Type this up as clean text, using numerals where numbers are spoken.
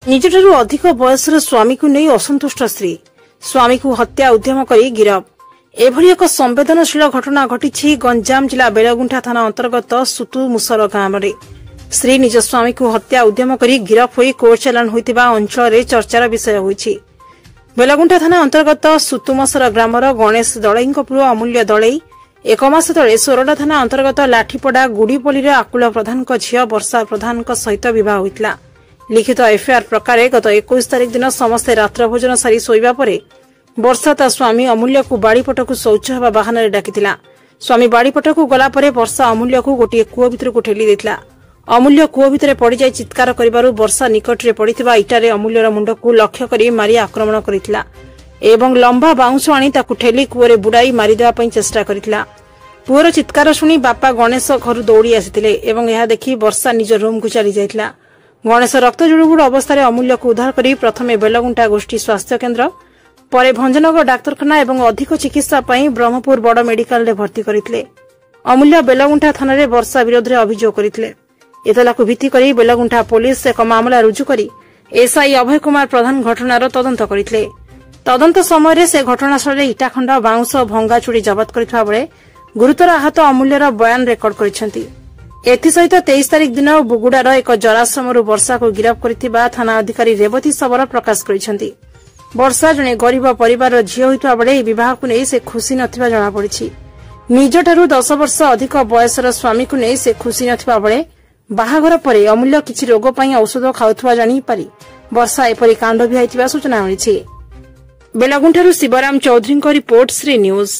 निजठारु अधिक बयसर स्वामी को नहीं असंतुष्ट स्त्री स्वामी को हत्या उद्यम कर गिरफ। एभली एक संवेदनशील घटना घटी गंजाम जिला बेलगुंठा थाना अंतर्गत सुतुमुसर गांव में। स्त्री निज स्वामी को हत्या उद्यम कर गिरफ हो कोर्ट चालाण होता अंचल चर्चार विषय होईछि। बेलगुंठा थाना अंतर्गत सुतुमुसर ग्रामर गणेश दलई पुओ अमूल्य दलई एक मास तले सोरडा थाना अंतर्गत लाठीपड़ा गुड़ीपल्ली आकुल प्रधान झील वर्षा प्रधान सहित बह होता। लिखित एफआईआर प्रकार गत 21 तारिख दिन समस्ते रात्र भोजन सारी शोइबा परे वर्षा ता स्वामी अमूल्य को बाड़ीपटक शौच होगा बाहाना डाकिथिला। स्वामी बाड़ीपटक गला परे वर्षा अमूल्य को गोटे कूଅ भितर ठेली देथिला। अमूल्य कूଅ भितर पड़ जाय चित्कार करिबारु वर्षा निकट रे पड़िथिबा इटारे अमूल्यर मुंड को लक्ष्य करी मारी आक्रमण करिथिला एवं लंबा बाउंश आनी ताकु ठेली कूअरे बुड़ाई मारी देवा पई चेष्टा करिथिला। पुअर चित्कार शुणी बापा गणेश घर दौड़ी आसिथिले एवं यह देखि वर्षा निज रूम को चली जाइथिला। गणेश रक्त जुड़ुबुड़ अवस्था अमूल्य को उद्धार करी प्रथमे बेलगुंठा गोष्ठी स्वास्थ्य केन्द्र परे भंजनगर डाक्तरखाना एवं अधिक चिकित्सा पई ब्रह्मपुर बड़ मेडिकल रे भर्ती करिथिले। अमूल्य बेलगुंठा थाना रे वर्षा विरोध रे अभियोग करिथिले। एतला को भित्ति करी बेलगुंठा पुलिस एक मामला रुजु करी एसआई अभय कुमार प्रधान घटनार तदंत करिथिले। तदंत समय से घटनास्थल इटाखंड बाउंश भंगा चूड़ी जबत करथिबा बेले गुरुतर आहत अमूल्यर बयान रेकर्ड करिसेंती। एथिसहित 23 तारिख दिन बुगुडार एक जराश्रमरू वर्षा को गिरफ करथिबा थाना अधिकारी रेवती सबर प्रकाश करिसेंती। वर्षा जने गरीब परिवार झील होइतबा बेले विवाह को नहीं से खुशी नथिबा जणा पड़िछि। निजठारु 10 वर्ष अधिक बयसर स्वामी को नहीं से खुशी नथिबा बेले बाहाघर परे अमूल्य किछि रोग पई औषध खाउथबा जानि पारि वर्षा एपरि कांड भिआइथिबा सूचना मिलिछि। बेलगुंठारु शिवराम चौधरी को रिपोर्ट श्री न्यूज।